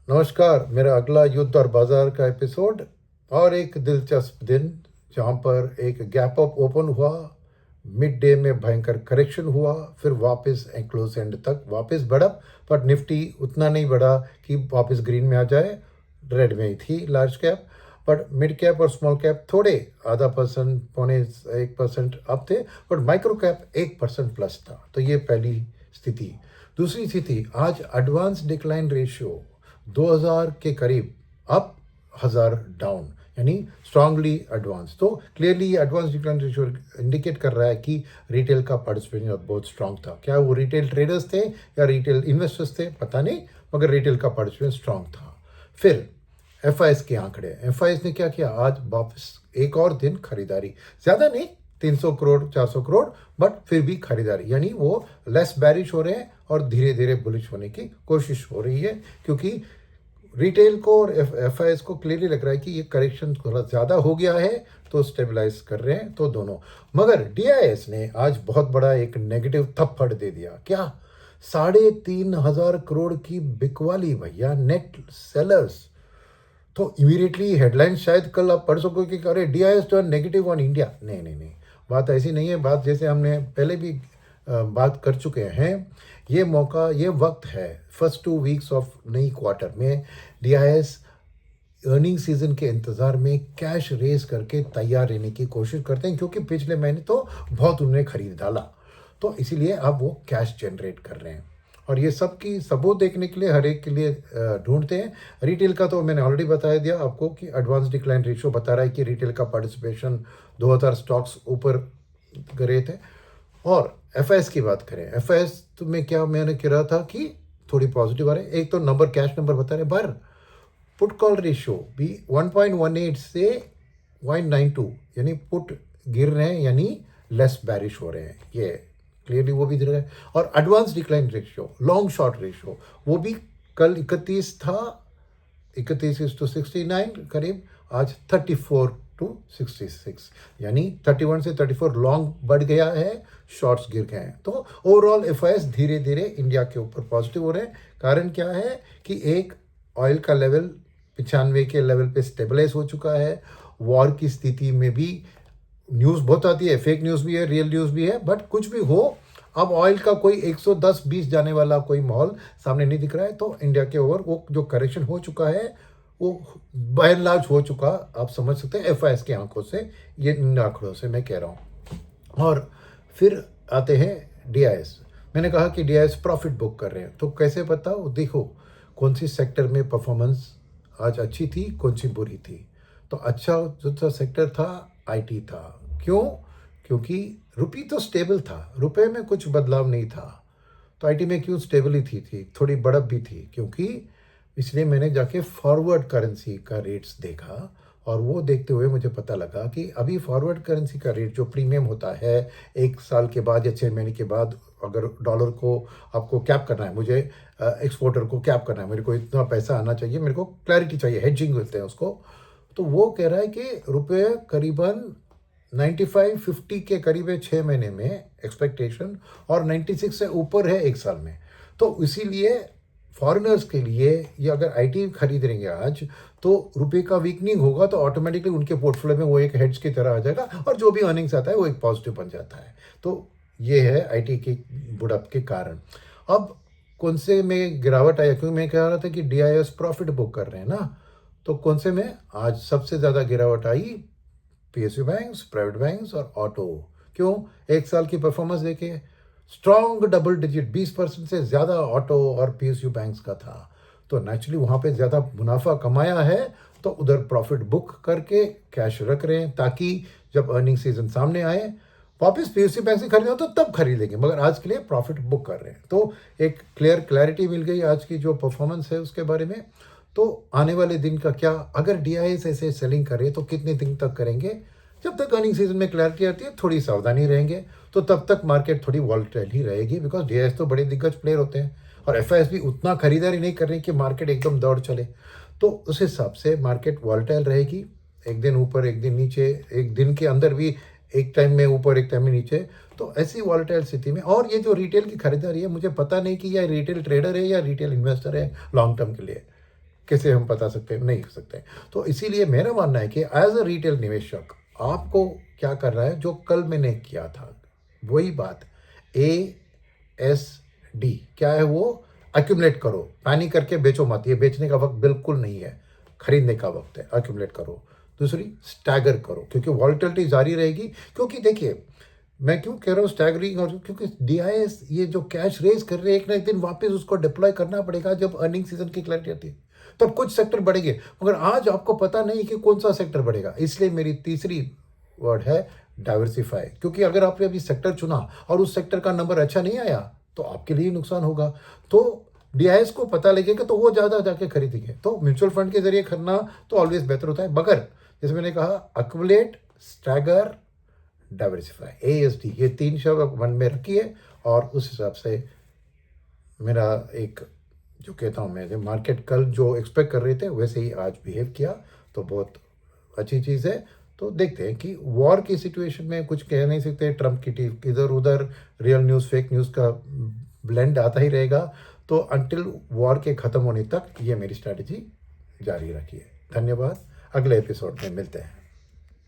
नमस्कार। मेरा अगला युद्ध और बाजार का एपिसोड और एक दिलचस्प दिन जहाँ पर एक गैप अप ओपन हुआ, मिड डे में भयंकर करेक्शन हुआ, फिर वापस क्लोज एंड तक वापस बढ़ा, पर निफ्टी उतना नहीं बढ़ा कि वापस ग्रीन में आ जाए। रेड में ही थी large cap, but mid cap और स्मॉल कैप थोड़े आधा परसेंट पौने 1% अप थे, बट माइक्रो कैप 1% प्लस था। तो ये पहली स्थिति। दूसरी स्थिति, आज एडवांस डिक्लाइन रेशियो 2000 के करीब अप, 1000 डाउन, यानी स्ट्रांगली एडवांस। तो क्लियरली ये एडवांस डिक्लाइन रेशियो इंडिकेट कर रहा है कि रिटेल का पार्टिसिपेशन बहुत स्ट्रांग था। क्या वो रिटेल ट्रेडर्स थे या रिटेल इन्वेस्टर्स थे पता नहीं, मगर रिटेल का पार्टिसिपेशन स्ट्रांग था। फिर एफआईएस के आंकड़े, एफआईएस ने क्या किया, आज वापस एक और दिन खरीदारी, ज़्यादा नहीं, 300 करोड़ 400 करोड़, बट फिर भी खरीदारी, यानी वो लेस बैरिश हो रहे हैं और धीरे धीरे बुलिश होने की कोशिश हो रही है। क्योंकि रिटेल को और एफआईएस को क्लियरली लग रहा है कि ये करेक्शन थोड़ा ज़्यादा हो गया है, तो स्टेबलाइज कर रहे हैं। तो दोनों, मगर डीआईएस ने आज बहुत बड़ा एक नेगेटिव थप्पड़ दे दिया। क्या, 3,500 करोड़ की बिकवाली भैया, नेट सेलर्स। तो इमीडिएटली हेडलाइन शायद कल आप पढ़ सको कि अरे DIIs turn negative on India. नहीं नहीं नहीं, बात ऐसी नहीं है। बात जैसे हमने पहले भी बात कर चुके हैं, ये मौका, ये वक्त है, फर्स्ट 2 वीक्स ऑफ नई क्वार्टर में डीआईएस अर्निंग सीजन के इंतज़ार में कैश रेज करके तैयार रहने की कोशिश करते हैं, क्योंकि पिछले महीने तो बहुत उन्होंने खरीद डाला, तो इसीलिए अब वो कैश जनरेट कर रहे हैं। और ये सब की सबूत देखने के लिए हर एक के लिए ढूंढते हैं। रिटेल का तो मैंने ऑलरेडी बताया दिया आपको कि एडवांस डिक्लाइन रेशियो बता रहा है कि रिटेल का पार्टिसिपेशन 2000 स्टॉक्स ऊपर गए थे। और एफआईएस की बात करें, एफआईएस तो में क्या मैंने कह रहा था कि थोड़ी पॉजिटिव आ रहे हैं। एक तो नंबर, कैश नंबर बता रहे, पर पुट कॉल रेशियो भी 1.18 से 0.92, यानी पुट गिर रहे हैं, यानी लेस बैरिश हो रहे हैं, ये क्लियरली वो भी दिख रहा है। और advance decline ratio, long short ratio, वो भी कल 31 था, 31:69 करीब, आज 34:66, यानी 31 से 34 लॉन्ग बढ़ गया है, शॉर्ट्स गिर गए हैं। तो ओवरऑल एफआईएस धीरे धीरे इंडिया के ऊपर पॉजिटिव हो रहे हैं। कारण क्या है कि एक, ऑयल का लेवल 95 के लेवल पे स्टेबलाइज हो चुका है। वॉर की स्थिति में भी न्यूज़ बहुत आती है, फेक न्यूज़ भी है, रियल न्यूज़ भी है, बट कुछ भी हो, अब ऑयल का कोई 110-20 जाने वाला कोई माहौल सामने नहीं दिख रहा है। तो इंडिया के ओवर वो जो करेक्शन हो चुका है वो बाय एंड लार्ज हो चुका, आप समझ सकते हैं एफआईएस की आंखों से, ये इन आंकड़ों से मैं कह रहा हूँ। और फिर आते हैं डीआईएस। मैंने कहा कि डीआईएस प्रॉफिट बुक कर रहे हैं, तो कैसे बताओ, देखो कौन सी सेक्टर में परफॉर्मेंस आज अच्छी थी, कौन सी बुरी थी। तो अच्छा जो सा सेक्टर था, आईटी था। क्यों? क्योंकि रुपये तो स्टेबल था, रुपए में कुछ बदलाव नहीं था, तो आईटी में क्यों स्टेबिलिटी थी, थोड़ी बढ़त भी थी, क्योंकि इसलिए मैंने जाके फॉरवर्ड करेंसी का रेट्स देखा, और वो देखते हुए मुझे पता लगा कि अभी फॉरवर्ड करेंसी का रेट जो प्रीमियम होता है 1 साल के बाद या 6 महीने के बाद, अगर डॉलर को आपको कैप करना है, मुझे एक्सपोर्टर को कैप करना है, मेरे को इतना पैसा आना चाहिए, मेरे को क्लैरिटी चाहिए, हेजिंग बोलते हैं उसको, तो वो कह रहा है कि रुपये करीबन 95-50 के करीब है 6 महीने में एक्सपेक्टेशन, और 96 से ऊपर है 1 साल में। तो इसीलिए फॉरेनर्स के लिए, ये अगर आईटी खरीद रहेंगे आज, तो रुपये का वीकनिंग होगा, तो ऑटोमेटिकली उनके पोर्टफोलियो में वो एक हेड्स की तरह आ जाएगा, और जो भी अर्निंग्स आता है वो एक पॉजिटिव बन जाता है। तो ये है आईटी की बुढ़ाप के कारण। अब कौन से में गिरावट आया, क्योंकि मैं कह रहा था कि डीआईएस प्रॉफिट बुक कर रहे हैं ना, तो कौन से में आज सबसे ज़्यादा गिरावट आई, पीएसयू बैंक्स, प्राइवेट बैंक्स और ऑटो। क्यों? 1 साल की परफॉर्मेंस देखे, स्ट्रॉन्ग डबल डिजिट 20% से ज़्यादा ऑटो और पीएसयू बैंक्स का था, तो नेचुरली वहाँ पे ज़्यादा मुनाफा कमाया है, तो उधर प्रॉफिट बुक करके कैश रख रहे हैं, ताकि जब अर्निंग सीजन सामने आए वापस पीएसयू बैंक से खरीदो तो तब खरीदेंगे, मगर आज के लिए प्रॉफिट बुक कर रहे हैं। तो एक क्लैरिटी मिल गई आज की जो परफॉर्मेंस है उसके बारे में। तो आने वाले दिन का क्या, अगर डीआईएस ऐसे सेलिंग करे तो कितने दिन तक करेंगे, जब तक अर्निंग सीजन में क्लैरिटी आती है थोड़ी सावधानी रहेंगे, तो तब तक मार्केट थोड़ी वॉलेटाइल ही रहेगी, बिकॉज डीआईएस तो बड़े दिग्गज प्लेयर होते हैं, और एफआईएस भी उतना खरीदारी नहीं कर रही कि मार्केट एकदम दौड़ चले। तो उस हिसाब से मार्केट वॉलेटाइल रहेगी, एक दिन ऊपर एक दिन नीचे, एक दिन के अंदर भी एक टाइम में ऊपर एक टाइम में नीचे, तो ऐसी वॉलेटाइल स्थिति में। और ये जो रिटेल की खरीदारी है, मुझे पता नहीं कि यह रिटेल ट्रेडर है या रिटेल इन्वेस्टर है लॉन्ग टर्म के लिए, कैसे हम बता सकते हैं, नहीं कर सकते। तो इसीलिए मेरा मानना है कि एज अ रिटेल निवेशक आपको क्या कर रहा है, जो कल मैंने किया था वही बात, ASD क्या है वो, अक्यूमुलेट करो, पैनिक करके बेचो मत, ये बेचने का वक्त बिल्कुल नहीं है, खरीदने का वक्त है, अक्यूमुलेट करो। दूसरी, स्टैगर करो, क्योंकि वॉलेटिलिटी जारी रहेगी। क्योंकि देखिए मैं क्यों कह रहा हूँ स्टैगरिंग, और क्योंकि DIS ये जो कैश रेज कर रहे हैं, एक ना एक दिन वापस उसको डिप्लॉय करना पड़ेगा जब अर्निंग सीजन की क्लैरिटी आती है, तब कुछ सेक्टर बढ़ेंगे, मगर आज आपको पता नहीं कि कौन सा सेक्टर बढ़ेगा। इसलिए मेरी तीसरी वर्ड है डाइवर्सिफाई, क्योंकि अगर आपने अभी सेक्टर चुना और उस सेक्टर का नंबर अच्छा नहीं आया तो आपके लिए नुकसान होगा। तो DIS को पता लगेगा तो वो ज़्यादा जाके खरीदेंगे। तो म्यूचुअल फंड के जरिए खरीदना तो ऑलवेज बेहतर होता है, मगर जैसे मैंने कहा अक्युमुलेट, स्टैगर, डाइवर्सिफाई, ASD, ये 3 शब्द मन में रखिए। और उस हिसाब से मेरा एक जो कहता हूँ मैं, जो मार्केट कल जो एक्सपेक्ट कर रहे थे वैसे ही आज बिहेव किया, तो बहुत अच्छी चीज़ है। तो देखते हैं कि वॉर की सिचुएशन में कुछ कह नहीं सकते, ट्रम्प की टीम इधर उधर, रियल न्यूज़ फेक न्यूज़ का ब्लेंड आता ही रहेगा। तो अंटिल वॉर के ख़त्म होने तक ये मेरी स्ट्रैटेजी जारी रखिए। धन्यवाद, अगले एपिसोड में मिलते हैं।